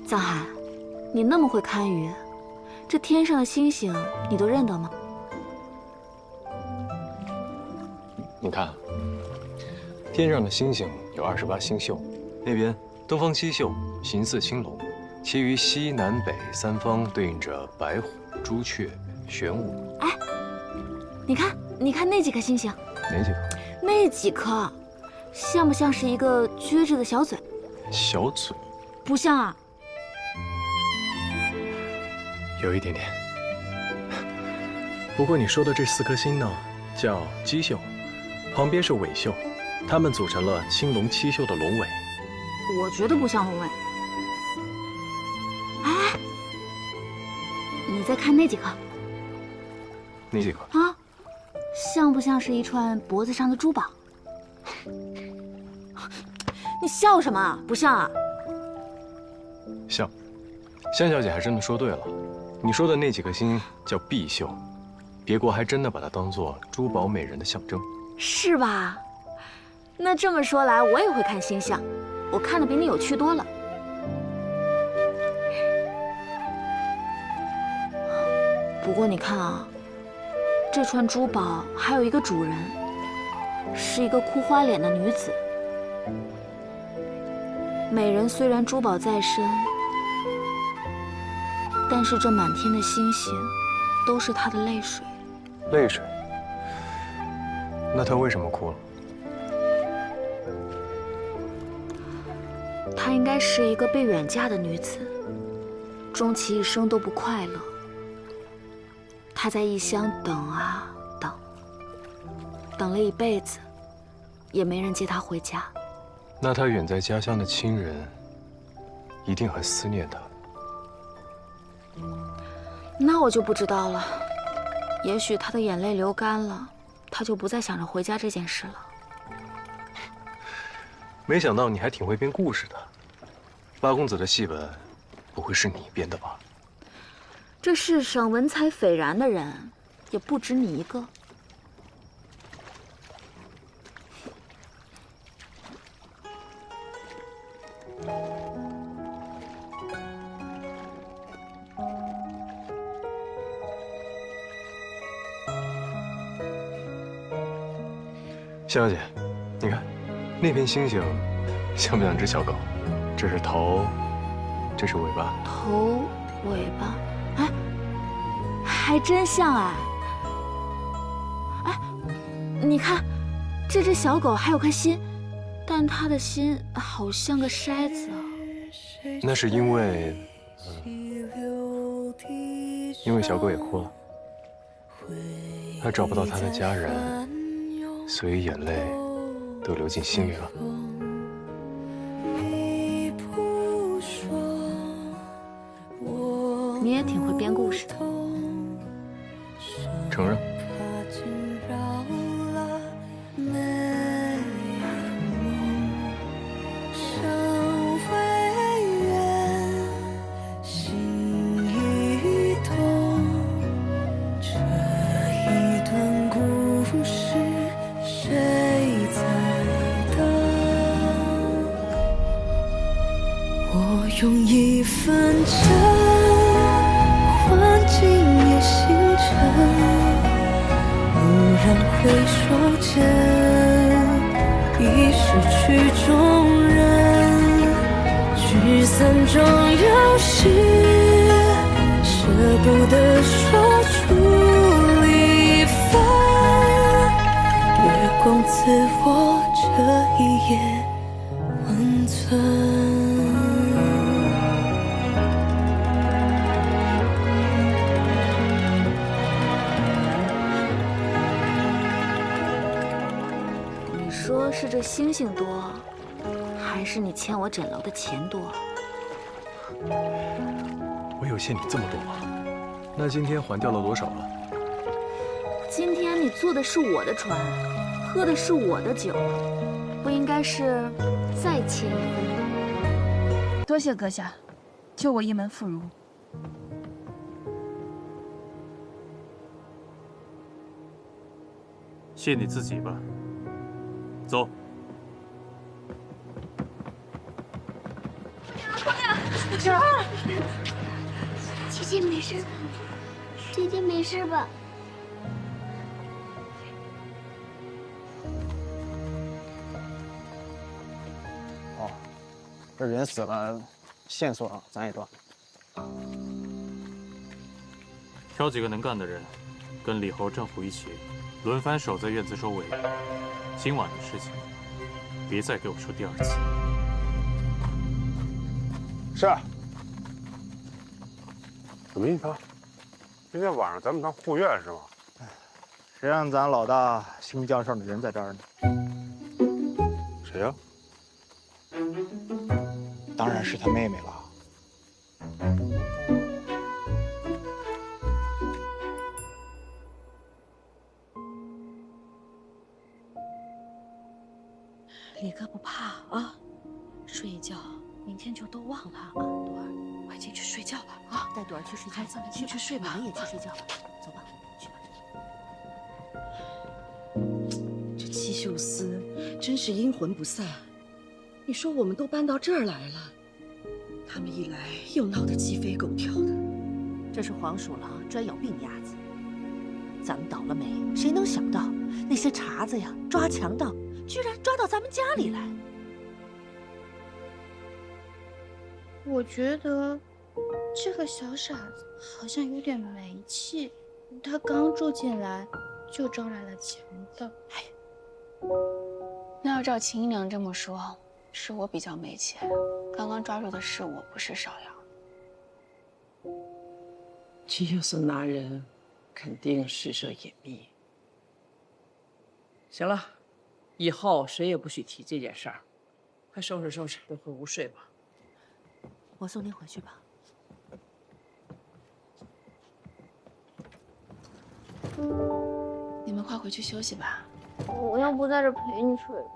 藏海，你那么会看鱼，这天上的星星你都认得吗？你看，天上的星星有28星宿，那边东方七宿形似青龙，其余西南北三方对应着白虎、朱雀、玄武。哎，你看那几颗星星，哪几颗？那几颗，像不像是一个撅着的小嘴？小嘴？不像啊。有一点点。不过你说的这4颗星呢，叫基宿，旁边是尾宿，它们组成了青龙7宿的龙尾。我觉得不像龙尾。哎，你再看那几颗？哪几颗？啊，像不像是一串脖子上的珠宝？你笑什么？不像啊？像。香小姐还真的说对了，你说的那几颗星叫碧宿，别国还真的把它当作珠宝美人的象征，是吧？那这么说来，我也会看星象，我看的比你有趣多了。不过你看啊，这串珠宝还有一个主人，是一个哭花脸的女子。美人虽然珠宝在身，但是这满天的星星都是她的泪水。泪水？那她为什么哭了？她应该是一个被远嫁的女子，终其一生都不快乐。她在异乡等啊等，等了一辈子，也没人接她回家。那她远在家乡的亲人一定很思念她。那我就不知道了，也许她的眼泪流干了，她就不再想着回家这件事了。没想到你还挺会编故事的，八公子的戏本不会是你编的吧？这世上文采斐然的人也不止你一个。夏小姐，你看，那片星星像不像只小狗？这是头，这是尾巴。头、尾巴，哎，还真像哎！哎，你看，这只小狗还有颗心，但它的心好像个筛子啊。那是因为，因为小狗也哭了，它找不到它的家人。所以眼泪都流进心里了。你也挺会编故事的。承认。用一份真换今夜星辰，蓦然回首间，已失去众人。聚散终有时，舍不得说出离分。月光赐我这一夜温存。说是这星星多，还是你欠我枕楼的钱多？我有欠你这么多吗？那今天还掉了多少了？今天你坐的是我的船，喝的是我的酒，不应该是再欠一分？多谢阁下，救我一门妇孺。谢你自己吧。走。姐姐没事吧？姐姐没事吧？哦，这人死了，线索咱也断。挑几个能干的人，跟李侯、郑虎一起，轮番守在院子周围。今晚的事情，别再给我说第二次。是。什么意思啊？今天晚上咱们当护院是吗？谁让咱老大新江上的人在这儿呢？谁呀？当然是他妹妹了。李哥不怕啊，睡一觉，明天就都忘了啊。朵儿，快进去睡觉吧啊！带朵儿去睡觉，孩子们进去睡吧，我们也去睡觉吧，走吧，去吧。这七秀司真是阴魂不散。你说我们都搬到这儿来了，他们一来又闹得鸡飞狗跳的。这是黄鼠狼专咬病鸭子。咱们倒了霉，谁能想到那些茬子呀，抓强盗居然抓到咱们家里来？我觉得这个小傻子好像有点没气，他刚住进来就招来了强盗。那要照秦姨娘这么说，是我比较没气。刚刚抓住的是我，不是邵阳。七秀司拿人肯定施舍隐秘。行了，以后谁也不许提这件事儿。快收拾收拾，都回屋睡吧。我送您回去吧。你们快回去休息吧。我要不在这陪你睡吧。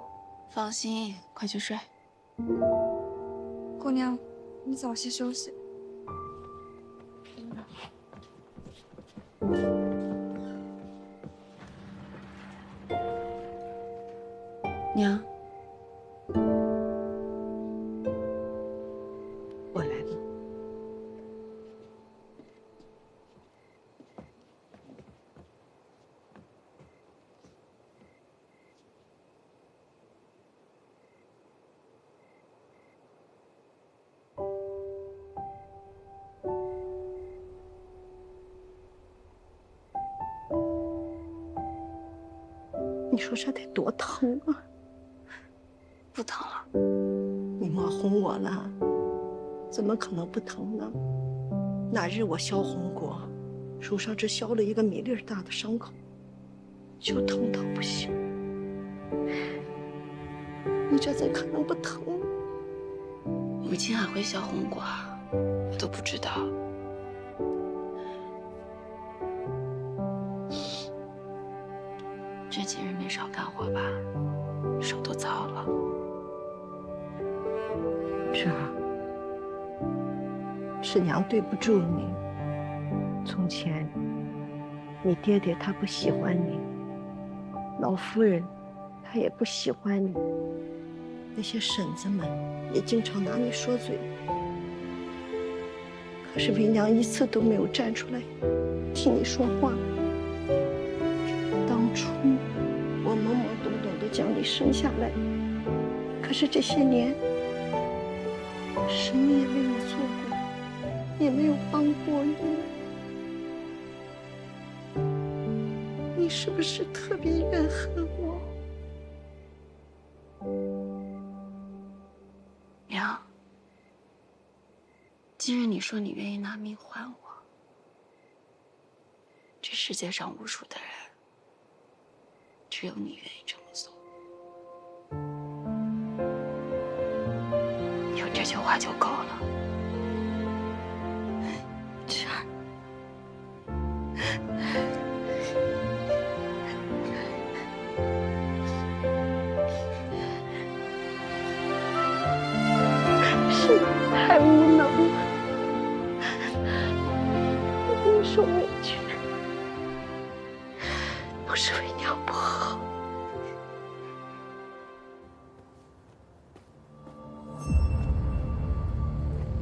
放心，快去睡。姑娘，你早些休息。娘，我来了。你说这得多疼啊！不疼了。你莫哄我了，怎么可能不疼呢？那日我削红果，手上只削了一个米粒大的伤口，就疼到不行。你这怎可能不疼？母亲还会削红果，我都不知道。这几日没少干活吧，手都糙了。是娘对不住你。从前，你爹爹他不喜欢你，老夫人她也不喜欢你，那些婶子们也经常拿你说嘴。可是为娘一次都没有站出来替你说话。当初我懵懵懂懂地将你生下来，可是这些年什么也为你做过，也没有帮过你。你是不是特别怨恨我？娘，既然你说你愿意拿命换我，这世界上无数的人，只有你愿意这么做。有这句话就够了。芷儿，是你太无能了，我给你受委屈，都是为娘不好。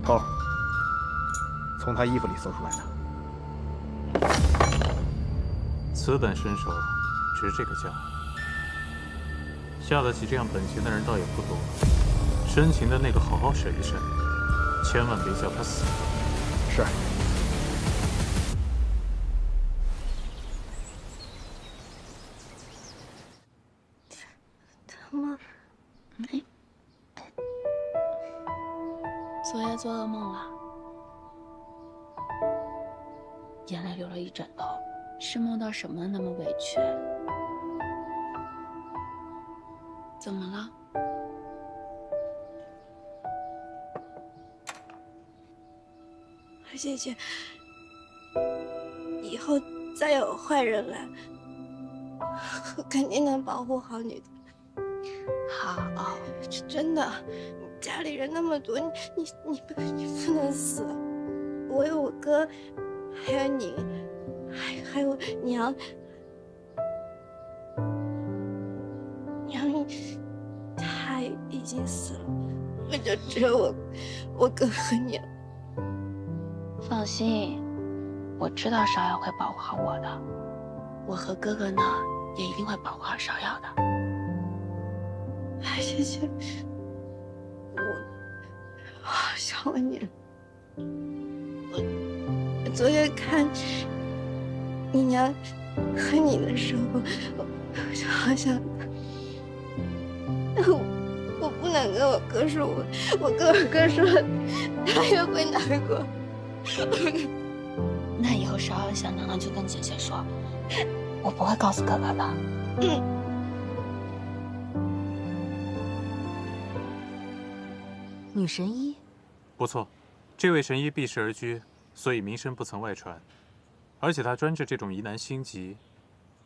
好。从他衣服里搜出来的。此等身手，值这个价。下得起这样本钱的人倒也不多，深情的那个好好审一审，千万别叫他死。是。他妈，昨夜做噩梦了，眼泪流了一枕头，是梦到什么那么委屈？怎么了？二姐姐，以后再有坏人来，我肯定能保护好你的。好，真的，家里人那么多，你不能死。我有我哥，还有你，还有娘。娘，他已经死了，我就只有我哥和你了。放心，我知道芍药会保护好我的，我和哥哥呢也一定会保护好芍药的。哎，姐姐，我好想问你，我昨天看你娘和你的时候，我就好想。我不能跟我哥说，我跟我哥说，他也会难过。那以后芍药想娘娘就跟姐姐说，我不会告诉哥哥的。女神医，不错，这位神医避世而居，所以名声不曾外传。而且他专治这种疑难心疾，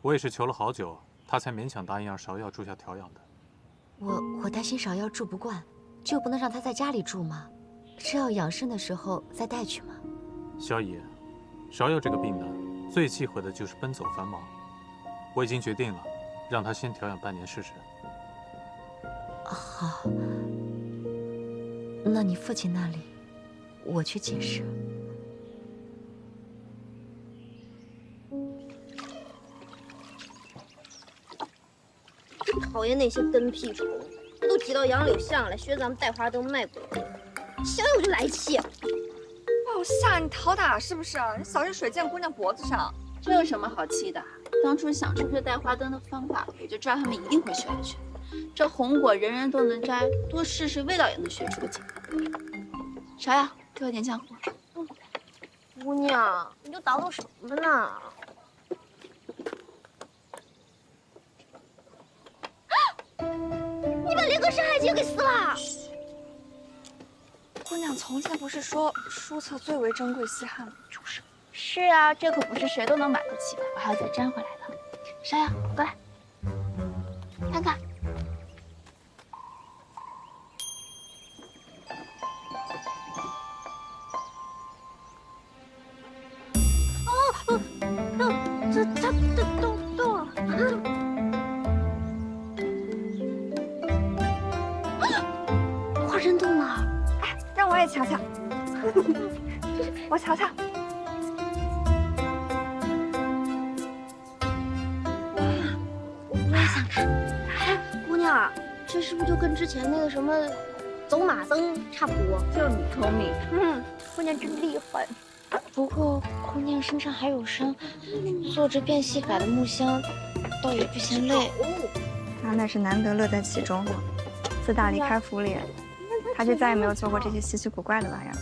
我也是求了好久，他才勉强答应让芍药住下调养的。我担心芍药住不惯，就不能让她在家里住吗？是要养生的时候再带去吗？萧姨，芍药这个病呢，最忌讳的就是奔走繁忙。我已经决定了，让她先调养半年试试。好，那你父亲那里，我去解释。讨厌那些跟屁虫，这都挤到杨柳巷来学咱们带花灯卖果子，想想我就来气。哦，夏，你讨打是不是？你小心水溅姑娘脖子上。这有什么好气的？当初想出这带花灯的方法，我就知道他们一定会学来学。这红果人人都能摘，多试试味道也能学出个劲。芍药，给我点浆糊。姑娘，你就捣捣什么呢？你把连根山海经给撕了！姑娘从前不是说书册最为珍贵稀罕吗？就是。是啊，这可不是谁都能买得起的，我还要再粘回来的。芍药，过来，看看。它动了。花真动了！哎，让我也瞧瞧。我瞧瞧。我也想看。哎，姑娘，这是不是就跟之前那个什么走马灯差不多？就你聪明。姑娘真厉害。不过姑娘身上还有伤，做着变戏法的木香，倒也不嫌累。他那是难得乐在其中。自打离开府里，他就再也没有做过这些稀奇古怪的玩意儿。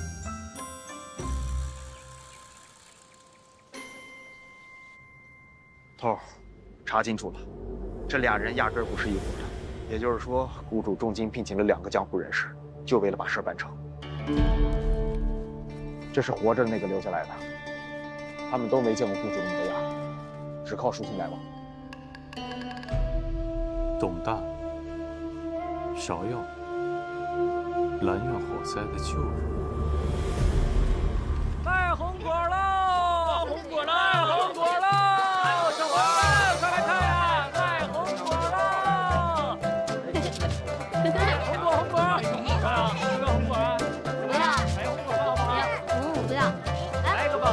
头儿，查清楚了，这俩人压根儿不是一伙的。也就是说，谷主重金聘请了2个江湖人士，就为了把事儿办成。这是活着的那个留下来的，他们都没见过谷主的模样，只靠书信来往。董大、芍药、兰苑火灾的旧人。卖红果喽！卖红果喽！卖红果喽！小伙伴，快来看呀！卖红果喽！红果，红果，看啊，要不要红果啊？不要。还有红果要吗？不要。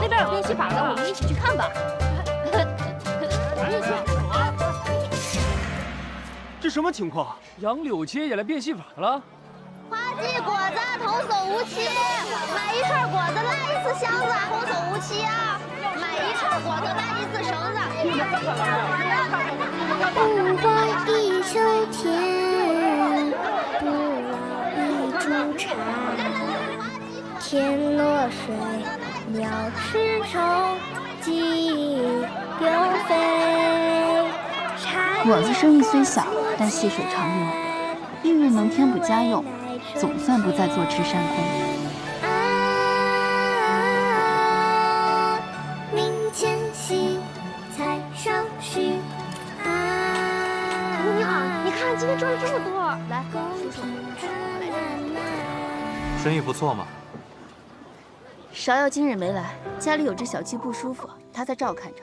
那边有变戏法的，我们一起去看吧。这什么情况？杨柳街也来变戏法了？花季果子童叟无欺，买一串果子拉一次箱子，童叟无欺啊！买一串果子拉一次绳子。不管地久天，不老一株茶。天落水，鸟吃虫，鸡又飞。果子生意虽小，但细水长流，命运能添补家用，总算不再坐吃山空。明前夕，菜上须。你好，你看今天赚了这么多，来，叔叔，生意不错嘛。芍药今日没来，家里有只小鸡不舒服，她在照看着。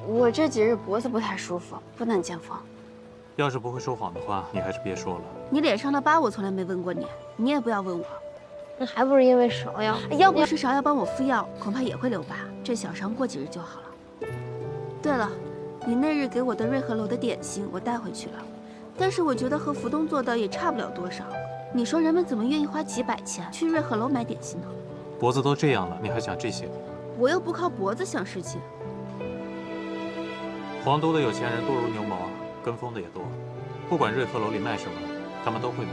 我这几日脖子不太舒服，不能见风。要是不会说谎的话，你还是别说了。你脸上的疤我从来没问过你，你也不要问我。那还不是因为芍药？要不是芍药帮我敷药，恐怕也会留疤。这小伤过几日就好了。对了，你那日给我的瑞和楼的点心我带回去了，但是我觉得和福东做的也差不了多少。你说人们怎么愿意花几百钱去瑞和楼买点心呢？脖子都这样了，你还想这些？我又不靠脖子想事情。皇都的有钱人多如牛毛，跟风的也多。不管瑞和楼里卖什么，他们都会买。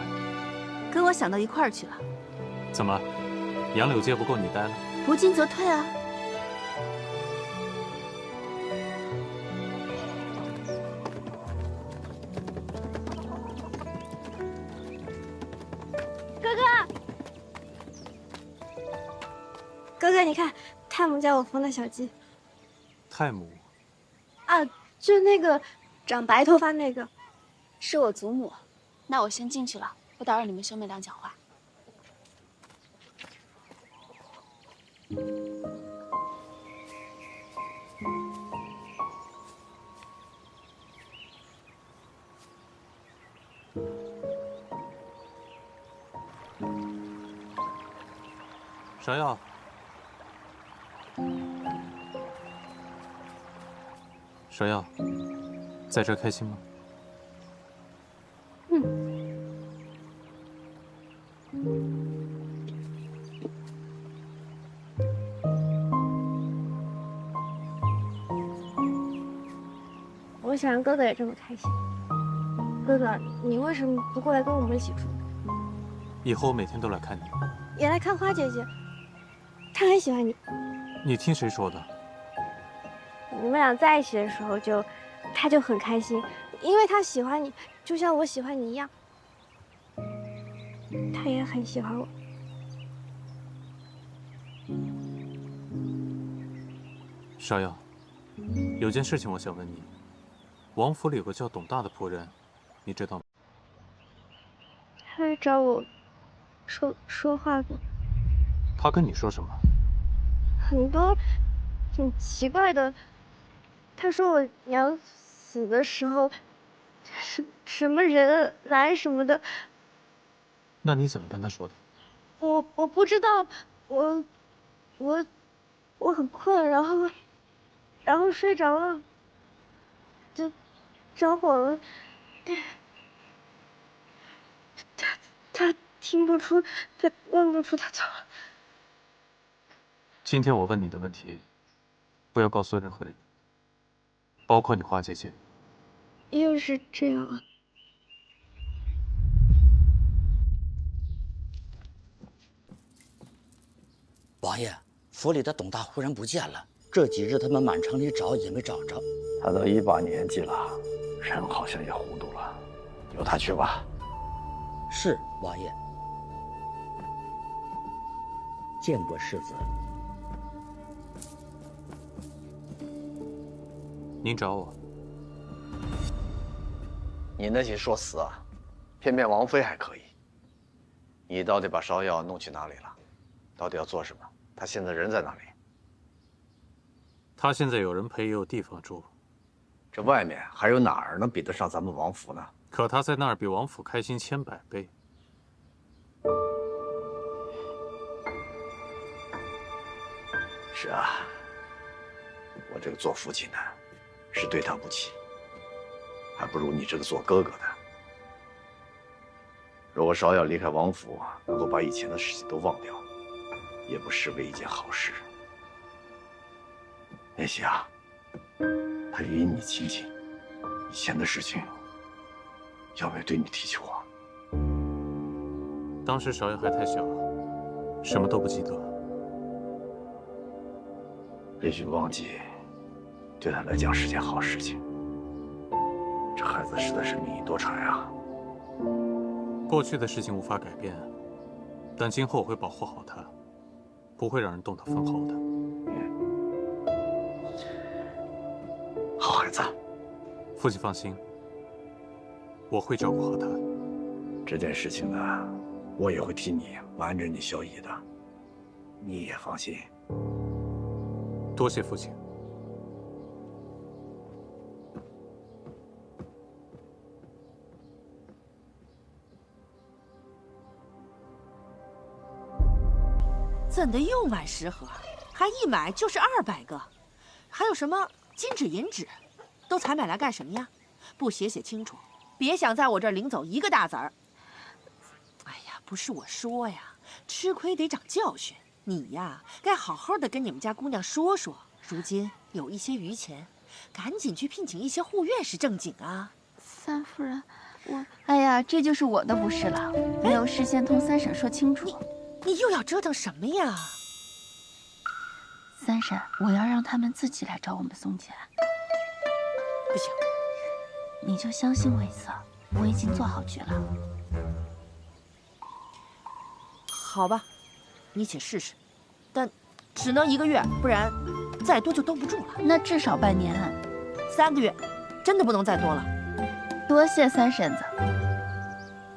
跟我想到一块儿去了。怎么，杨柳街不够你待了？不进则退啊！哥哥，你看，泰姆教我缝的小鸡泰姆啊，就那个长白头发那个，是我祖母。那我先进去了，不打扰你们兄妹俩讲话。芍药，芍药，在这儿开心吗？我想让哥哥也这么开心。哥哥，你为什么不过来跟我们一起住？以后我每天都来看你。也来看花姐姐，她很喜欢你。你听谁说的？你们俩在一起的时候她就很开心，因为她喜欢你，就像我喜欢你一样。她也很喜欢我。芍药，有件事情我想问你。王府里有个叫董大的仆人，你知道吗？他来找我说话过。他跟你说什么？很多挺奇怪的。他说我娘死的时候，什么人来什么的。那你怎么跟他说的？我不知道，我很困，然后睡着了，就着火了。他听不出，他问不出，他走了。今天我问你的问题，不要告诉任何人，包括你花姐姐。又是这样啊。王爷，府里的董大忽然不见了，这几日他们满城里找也没找着。他都一把年纪了，人好像也糊涂了，由他去吧。是王爷，见过世子。您找我？你那些说死啊，偏偏王妃还可以。你到底把芍药弄去哪里了？到底要做什么？他现在人在哪里？他现在有人陪，也有地方住。这外面还有哪儿能比得上咱们王府呢？可他在那儿比王府开心千百倍。是啊，我这个做父亲的，是对他不起，还不如你这个做哥哥的。如果芍药离开王府，能够把以前的事情都忘掉，也不失为一件好事。妍希啊，他与你亲近，以前的事情，有没有对你提起过？当时芍药还太小，什么都不记得。也许忘记，对他来讲是件好事情。这孩子实在是命运多舛啊。过去的事情无法改变，但今后我会保护好他，不会让人动他分毫的。好孩子，父亲放心，我会照顾好他。这件事情呢，我也会替你瞒着你萧逸的，你也放心。多谢父亲。怎的又买10盒？还一买就是200个，还有什么金纸银纸，都采买来干什么呀？不写清楚，别想在我这儿领走一个大子儿。哎呀，不是我说呀，吃亏得长教训。你呀，该好好的跟你们家姑娘说说，如今有一些余钱，赶紧去聘请一些护院是正经啊。三夫人，哎呀，这就是我的不是了，没有事先同三婶说清楚。你又要折腾什么呀？三婶，我要让他们自己来找我们送钱。不行，你就相信我一次，我已经做好局了。好吧，你且试试，但只能1个月，不然再多就兜不住了。那至少半年，3个月，真的不能再多了。多谢三婶子。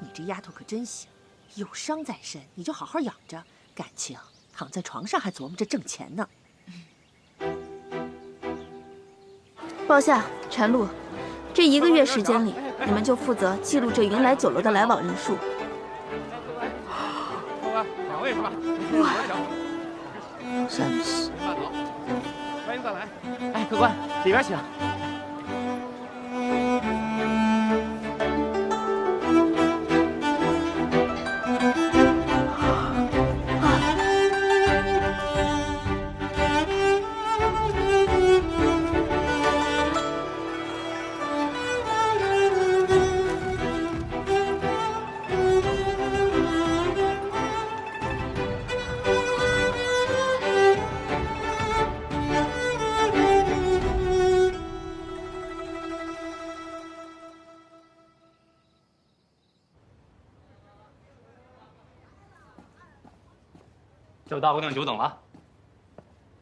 你这丫头可真行。有伤在身，你就好好养着，感情躺在床上还琢磨着挣钱呢。报夏、陈露，这1个月时间里，你们就负责记录这云来酒楼的来往人数。2位是吧？哇，真是！欢迎再来。哎，客官，里边请。叫大姑娘久等了。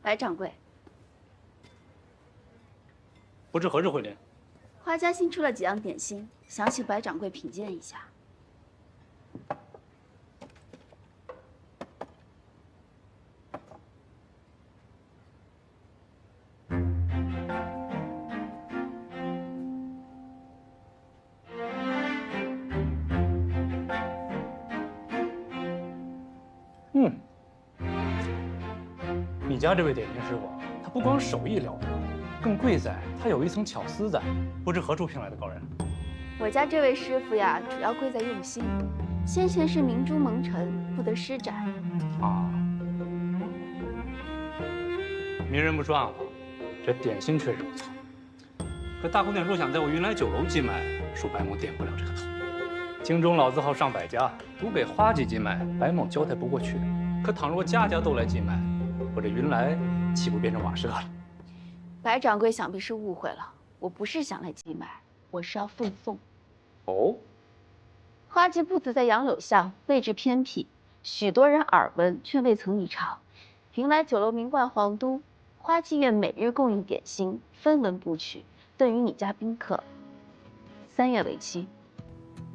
白掌柜，不知何日会临？花家新出了几样点心，想请白掌柜品鉴一下。你家这位点心师傅，他不光手艺了得，更贵在他有一层巧思在。不知何处聘来的高人？我家这位师傅呀，主要贵在用心。先前是明珠蒙尘，不得施展。啊，明人不说暗话，这点心确实不错。可大姑娘若想在我云来酒楼寄卖，恕白某点不了这个头。京中老字号上百家，独给花姐寄卖，白某交代不过去。可倘若家家都来寄卖，我这云来岂不变成瓦舍了？白掌柜想必是误会了，我不是想来寄卖，我是要奉送。哦，花记铺子在杨柳巷，位置偏僻，许多人耳闻却未曾一尝。云来酒楼名冠皇都，花记院每日供应点心，分文不取，赠与你家宾客。3月为期，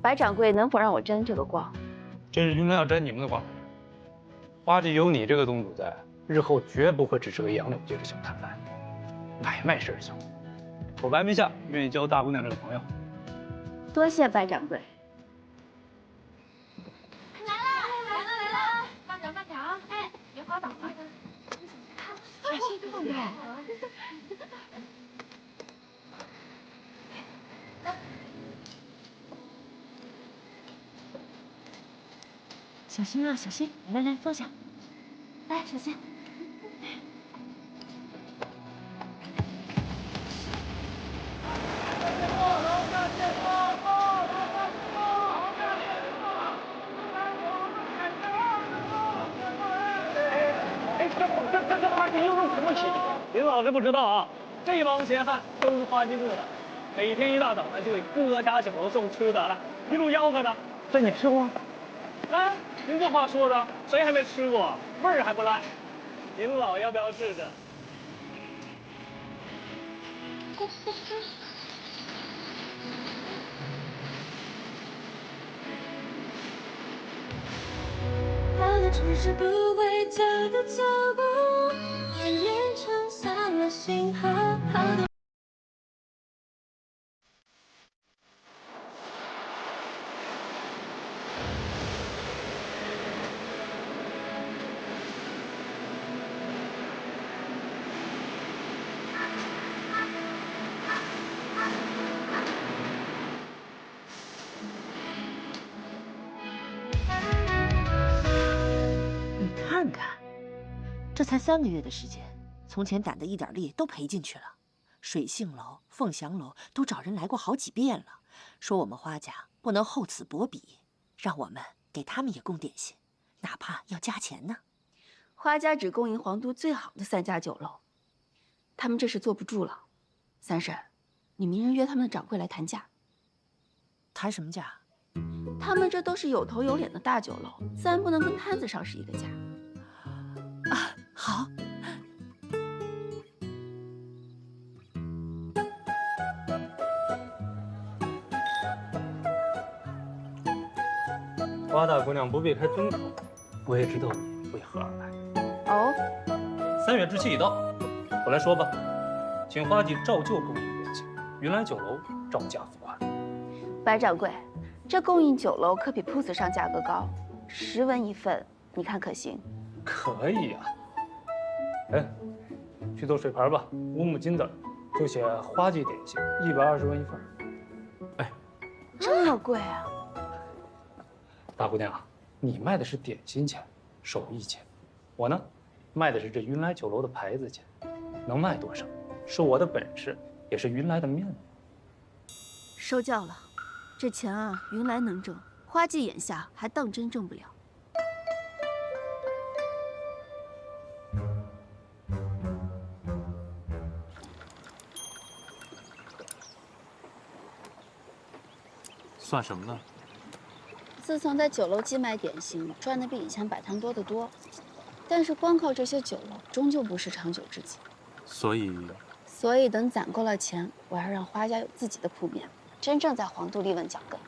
白掌柜能否让我沾这个光？这是云来要沾你们的光。花记有你这个宗主在，日后绝不会只是个杨柳街的小摊贩，买卖事小。我白眉下愿意交大姑娘这个朋友。多谢白掌柜。来了，慢点啊！哎，别滑倒了。小心啊，小心！来来，坐下。来，小心。这花鸡又是什么起？您老是不知道啊，这帮闲汉都是花鸡部的，每天一大早呢就给各家酒楼送吃的，一路吆喝的。这你吃过？哎，您这话说的，谁还没吃过？味儿还不赖。您老要不要试试？他的城市不回家的脚步，蜿蜒撑散了星河。他的看看，这才3个月的时间，从前胆的一点力都赔进去了。水杏楼、凤翔楼都找人来过好几遍了，说我们花家不能厚此薄彼，让我们给他们也供点心，哪怕要加钱呢。花家只供应皇都最好的3家酒楼，他们这是坐不住了。三婶，你明日约他们的掌柜来谈价。谈什么价？他们这都是有头有脸的大酒楼，自然不能跟摊子上是一个价。啊，好。花大姑娘不必开尊口，我也知道你为何而来。哦，3月之期已到，我来说吧，请花季照旧供应点心，云来酒楼照价付款。白掌柜，这供应酒楼可比铺子上价格高，10文一份，你看可行？可以呀。哎，去做水盘吧，5亩金子，就写花季点心，120文一份。哎，这么贵啊！大姑娘，你卖的是点心钱，手艺钱，我呢，卖的是这云来酒楼的牌子钱，能卖多少，是我的本事，也是云来的面子。收教了，这钱啊，云来能挣，花季眼下还当真挣不了。算什么呢？自从在酒楼寄卖点心，赚的比以前摆摊多得多。但是光靠这些酒楼，终究不是长久之计。所以等攒够了钱，我要让花家有自己的铺面，真正在皇都立稳脚跟。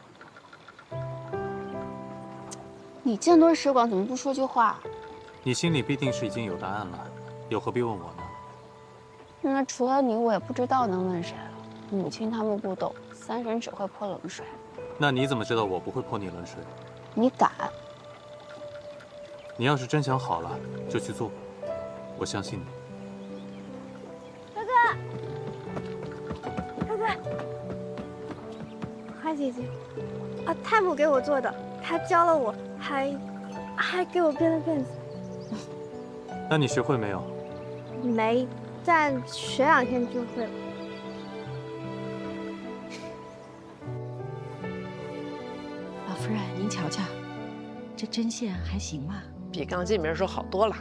你见多识广，怎么不说句话？你心里必定是已经有答案了，又何必问我呢？那除了你，我也不知道能问谁了。母亲他们不懂，三婶只会泼冷水。那你怎么知道我不会泼你冷水？你敢？你要是真想好了，就去做，我相信你。哥哥，花姐姐，啊，太母给我做的，她教了我，还给我编了辫子。那你学会没有？没，但学2天就会了。老夫人，您瞧瞧，这针线还行吗？比刚进门时候好多了，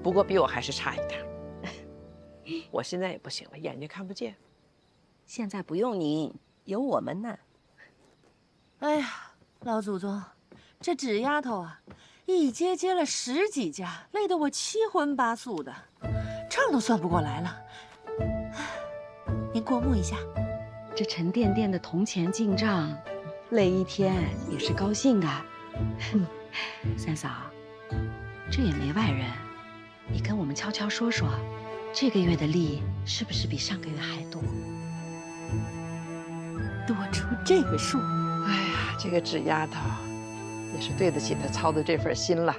不过比我还是差一点。我现在也不行了，眼睛看不见。现在不用您，有我们呢。哎呀，老祖宗，这纸丫头啊，一接接了10几家，累得我7荤8素的，账都算不过来了。您过目一下，这沉甸甸的铜钱进账，累1天也是高兴啊。三嫂，这也没外人，你跟我们悄悄说说，这个月的利是不是比上个月还多？多出这个数。哎呀，这个纸丫头也是对得起她操的这份心了。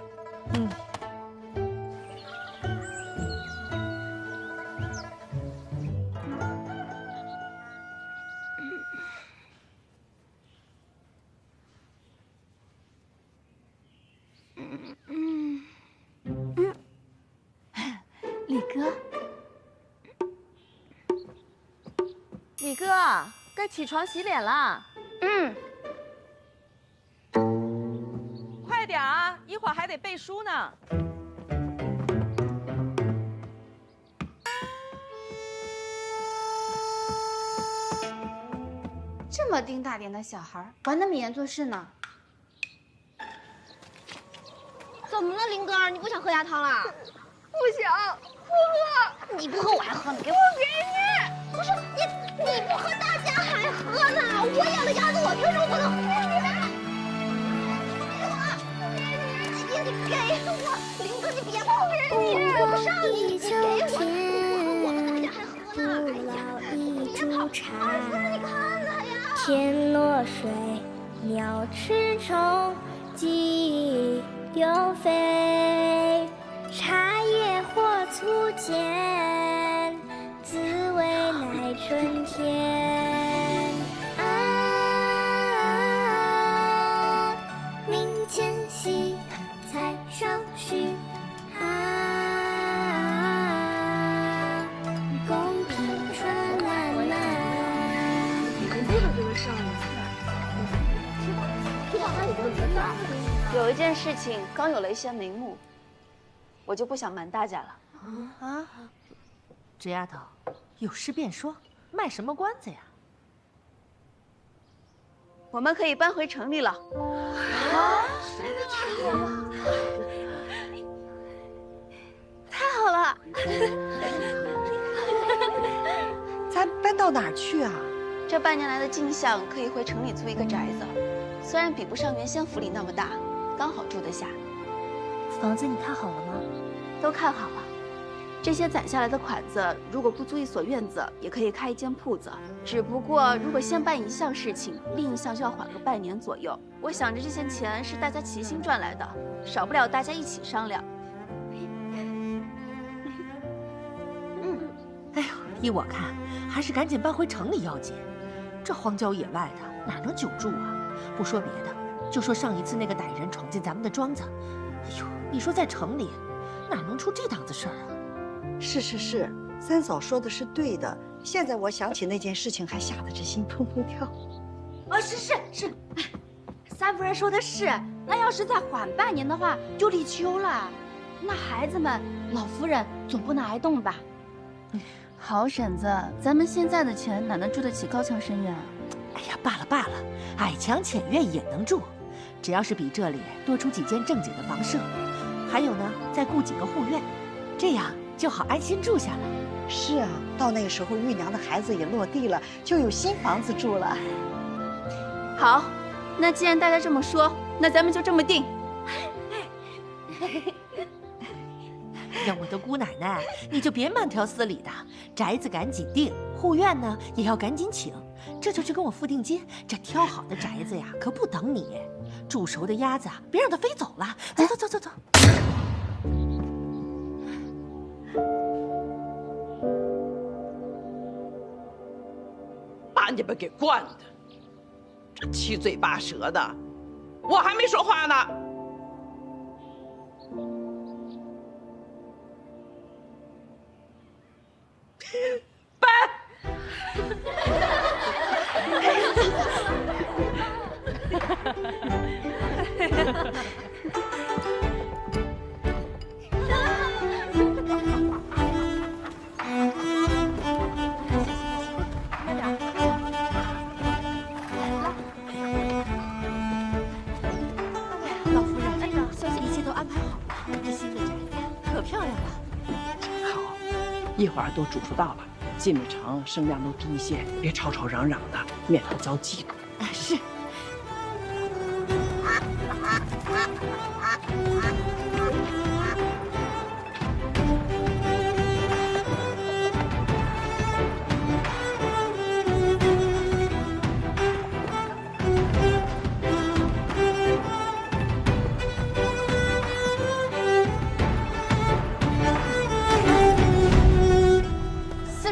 李哥，李哥，该起床洗脸了。快点啊，一会儿还得背书呢。这么丁大点的小孩，管那么严做事呢？怎么了，林哥？你不想喝鸭汤了？不想，不喝。你不喝我还喝呢，给我。不给你。不是你不喝，大家还喝呢。我养的鸭子，我凭什么不能喝？你给我，林哥，你别碰人，你顾不上你，给我，大家还喝呢。哎呀，别跑，儿子，你看他呀。天落水，鸟吃虫，鸡丢飞，茶叶或粗浅，滋味乃春天。啊，明前夕，菜上须。啊，公平春烂漫。有一件事情刚有了一些眉目，我就不想瞒大家了。啊，这丫头，有事便说，卖什么关子呀？我们可以搬回城里了。太好了！咱搬到哪儿去啊？这半年来的进项可以回城里租一个宅子，虽然比不上原先府里那么大，刚好住得下。房子你看好了吗？都看好了。这些攒下来的款子，如果不租一所院子，也可以开一间铺子。只不过，如果先办一项事情，另一项就要缓个半年左右。我想着这些钱是大家齐心赚来的，少不了大家一起商量。哎呦，依我看，还是赶紧搬回城里要紧。这荒郊野外的，哪能久住啊？不说别的，就说上一次那个歹人闯进咱们的庄子，哎呦，你说在城里，哪能出这档子事儿啊？是，三嫂说的是对的。现在我想起那件事情，还吓得这心砰砰跳。是，三夫人说的是，那要是再缓半年的话，就立秋了。那孩子们，老夫人总不能挨冻吧？好婶子，咱们现在的钱哪能住得起高墙深院啊？哎呀，罢了，矮墙浅院也能住，只要是比这里多出几间正经的房舍，还有呢，再雇几个护院，这样就好安心住下了。是啊，到那个时候，玉娘的孩子也落地了，就有新房子住了。好，那既然大家这么说，那咱们就这么定。呀，我的姑奶奶，你就别慢条斯理的，宅子赶紧定，护院呢也要赶紧请。这就去跟我付定金，这挑好的宅子呀，可不等你。煮熟的鸭子，别让它飞走了。走。把你们给惯的，这七嘴八舌的，我还没说话呢。搬。老夫人，一切都安排好了，这新的宅子可漂亮了。好，一会儿都煮熟到了，进了城声量都低一些，别吵吵嚷嚷的，免得遭嫉妒。是。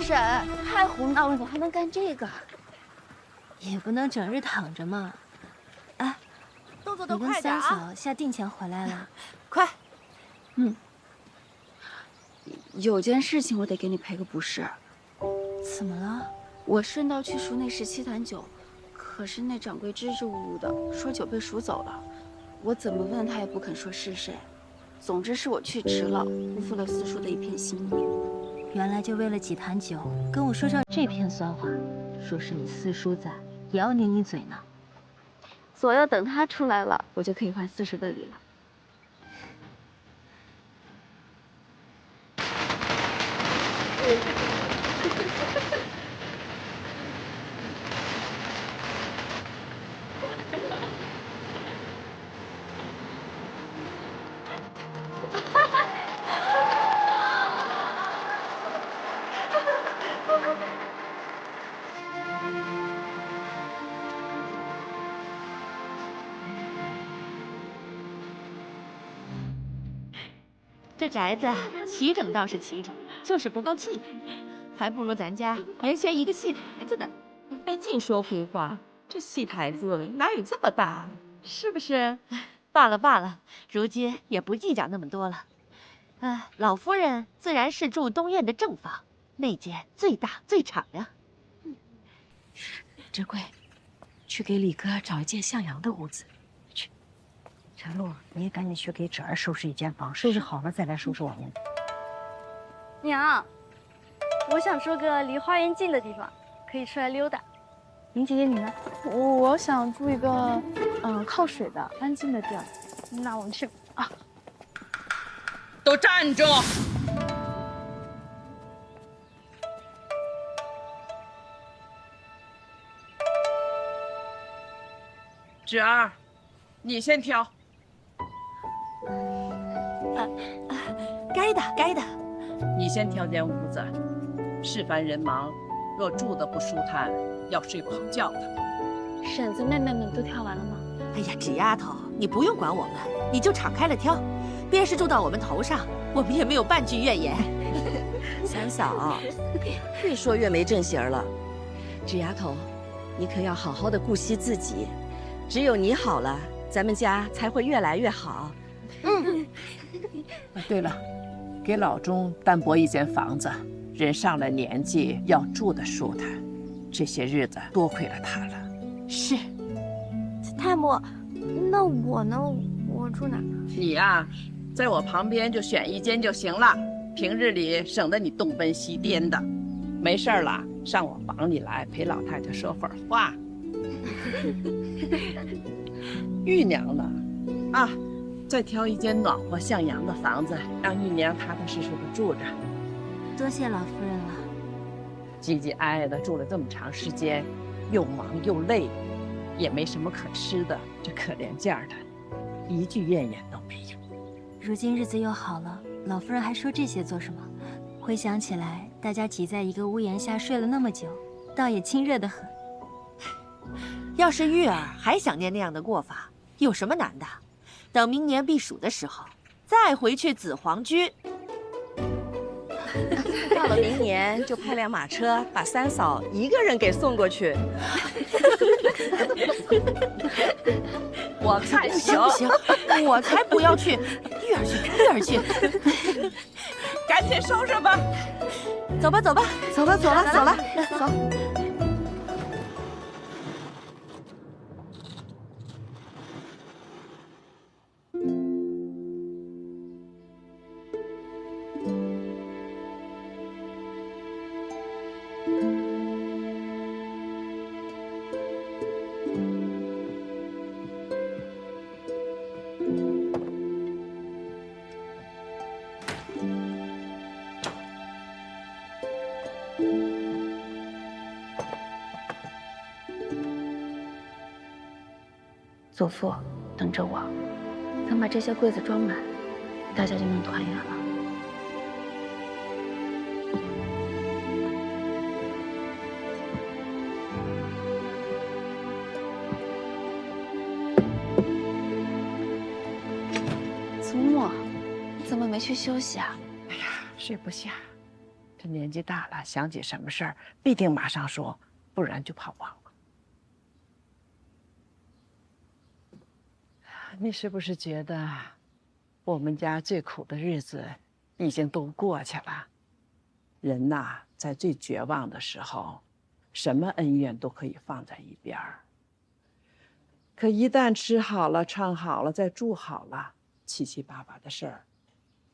婶，太胡闹了，你还能干这个？也不能整日躺着嘛。哎，动作都你跟快点三啊！嫂下定前回来了，快！有件事情我得给你赔个不是。怎么了？我顺道去赎那17坛酒，可是那掌柜支支吾吾的说酒被赎走了，我怎么问他也不肯说是谁。总之是我去迟了，辜负了四叔的一片心意。原来就为了几坛酒，跟我说上这片酸话，说是你四叔在，也要拧你嘴呢。左右等他出来了，我就可以还四叔的礼了。这宅子齐整倒是齐整，就是不够气派，还不如咱家原先一个戏台子呢。哎，净说胡话，这戏台子哪有这么大？是不是？罢了罢了，如今也不计较那么多了。老夫人自然是住东院的正房，那间最大最敞亮。珍贵，去给李哥找一间向阳的屋子。去，陈露，你也赶紧去给芷儿收拾一间房，收拾好了再来收拾我们。娘，我想住个离花园近的地方，可以出来溜达。林姐姐，你呢？我想住一个靠水的安静的地儿。那我们去啊。都站住！芷儿，你先挑。该的，该的。你先挑间屋子。世凡人忙，若住的不舒坦，要睡不好觉的。婶子、妹妹们都挑完了吗？哎呀，纸丫头，你不用管我们，你就敞开了挑。便是住到我们头上，我们也没有半句怨言。三嫂，越说越没正形了。纸丫头，你可要好好的顾惜自己，只有你好了，咱们家才会越来越好。对了，给老钟单拨一间房子，人上了年纪要住的舒坦，这些日子多亏了他了。是。太母，那我呢？我住哪？你呀，在我旁边就选一间就行了，平日里省得你东奔西颠的。没事了，上我房里来陪老太太说会儿话。玉娘呢？啊，再挑一间暖和向阳的房子，让玉娘踏踏实实的住着。多谢老夫人了。唧唧挨挨的住了这么长时间，又忙又累，也没什么可吃的，这可怜劲儿的，一句怨言都没有。如今日子又好了，老夫人还说这些做什么？回想起来，大家挤在一个屋檐下睡了那么久，倒也亲热得很。要是玉儿还想念那样的过法，有什么难的？等明年避暑的时候，再回去紫黄居。到了明年就派辆马车把三嫂一个人给送过去。我看行不行，我才不要去，玉儿去，玉儿去。赶紧收拾吧，走吧，走吧，走了，走了，走了，走。祖父，等着我，等把这些柜子装满，大家就能团圆了。祖母，你怎么没去休息啊？哎呀，睡不下，这年纪大了，想起什么事儿必定马上说，不然就怕忘了。你是不是觉得我们家最苦的日子已经都过去了？人呐，在最绝望的时候，什么恩怨都可以放在一边儿。可一旦吃好了、穿好了、再住好了，七七八八的事儿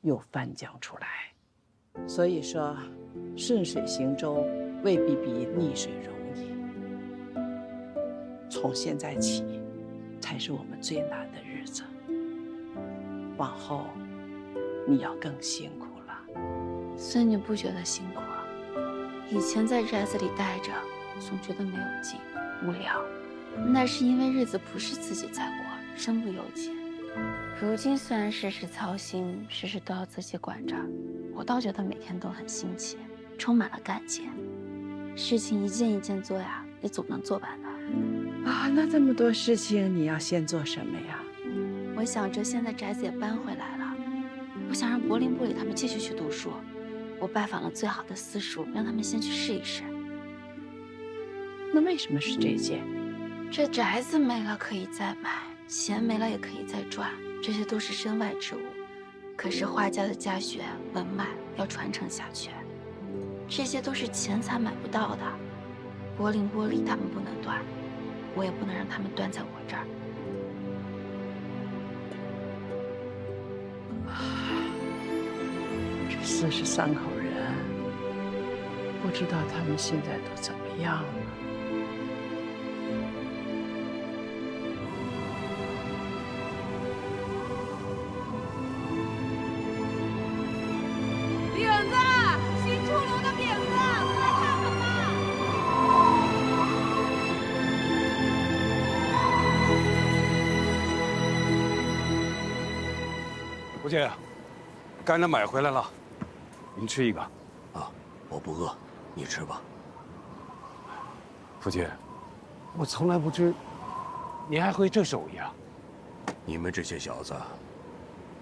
又翻江出来。所以说，顺水行舟未必比逆水容易。从现在起，才是我们最难的日子。往后，你要更辛苦了。孙女不觉得辛苦啊，以前在宅子里待着，总觉得没有劲、无聊，那是因为日子不是自己在过，身不由己。如今虽然事事操心，事事都要自己管着，我倒觉得每天都很新奇，充满了干劲。事情一件一件做呀，也总能做完的。啊，那这么多事情，你要先做什么呀？我想着现在宅子也搬回来了，我想让柏林部里他们继续去读书。我拜访了最好的私塾，让他们先去试一试。那为什么是这件？这宅子没了可以再买，钱没了也可以再赚，这些都是身外之物。可是画家的家学文脉要传承下去，这些都是钱财买不到的。柏林玻璃他们不能断，我也不能让他们断在我这儿。这43口人，不知道他们现在都怎么样了。饼子，新出炉的饼子，快来看看吧！吴姐，干粮买回来了，您吃一个。啊，我不饿，你吃吧。福姐，我从来不知您还会这手艺啊！你们这些小子，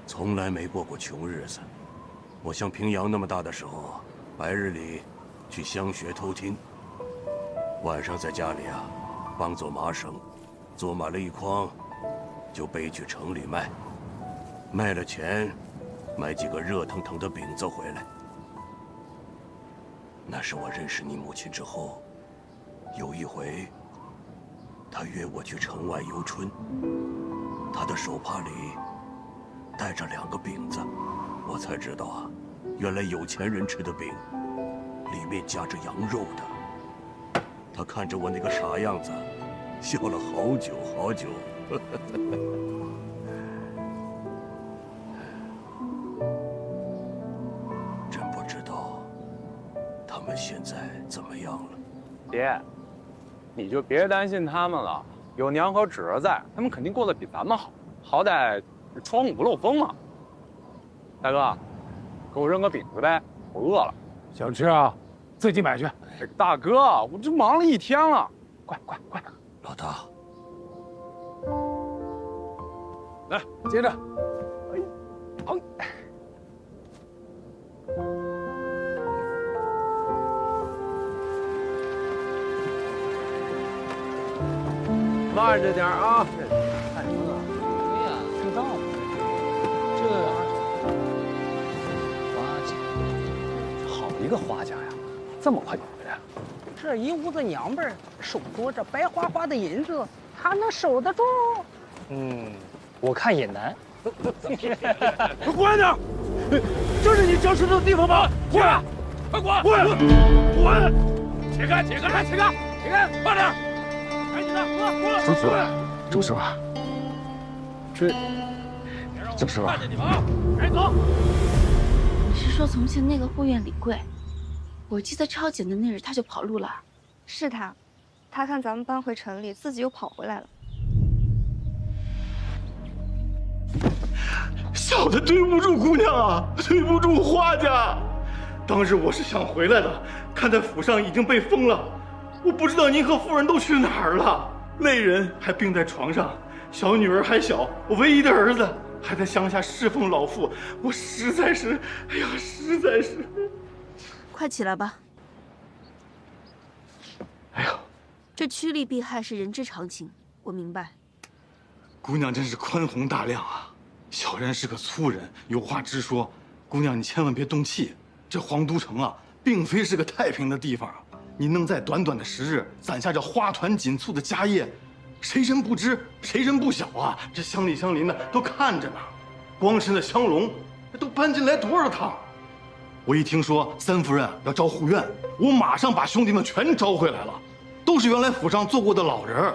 从来没过过穷日子。我像平阳那么大的时候，白日里去乡学偷听，晚上在家里啊，帮做麻绳，做满了一筐，就背去城里卖，卖了钱，买几个热腾腾的饼子回来。那是我认识你母亲之后，有一回，她约我去城外游春，她的手帕里带着2个饼子，我才知道啊，原来有钱人吃的饼，里面夹着羊肉的。她看着我那个傻样子，笑了好久好久。真不知道他们现在怎么样了。爹，你就别担心他们了，有娘和侄儿在，他们肯定过得比咱们好，好歹窗户不漏风嘛。大哥，给我扔个饼子呗，我饿了。想吃啊？自己买去。大哥，我这忙了一天了，快！老大，来接着。好。慢着点啊！看什么呢？对呀，知道吗？这花家，好一个花家呀，这么快就回来了。这一屋子娘们儿，手多着白花花的银子，他能守得住？我看也难。滚点！这是你交吃的地方吗？滚！快滚！滚！起开！快点！赶紧的，滚！周师傅，周师傅，看见你们啊！赶紧走！你是说从前那个护院李贵？我记得抄检的那日他就跑路了。是他，他看咱们搬回城里，自己又跑回来了。小的对不住姑娘啊，对不住花家。当日我是想回来的，看在府上已经被封了，我不知道您和夫人都去哪儿了。累人还病在床上，小女儿还小，我唯一的儿子还在乡下侍奉老父，我实在是，哎呀，实在是。快起来吧。哎呦，这趋利避害是人之常情，我明白。姑娘真是宽宏大量啊！小人是个粗人，有话直说。姑娘，你千万别动气。这皇都城啊，并非是个太平的地方。你能在短短的10日攒下这花团锦簇的家业，谁人不知，谁人不晓啊？这乡里乡邻的都看着呢。光是那香龙，都搬进来多少趟？我一听说三夫人要招护院，我马上把兄弟们全招回来了，都是原来府上做过的老人。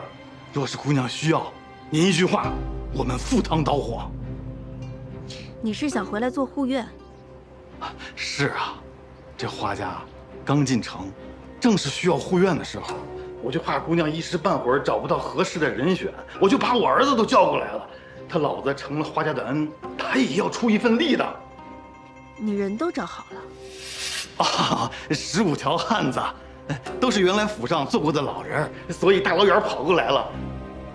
若是姑娘需要，您一句话，我们赴汤蹈火。你是想回来做护院？是啊，这花家刚进城，正是需要护院的时候，我就怕姑娘一时半会儿找不到合适的人选，我就把我儿子都叫过来了。他老子承了花家的恩，他也要出一份力的。你人都找好了？啊，15条汉子，都是原来府上做过的老人，所以大老远跑过来了。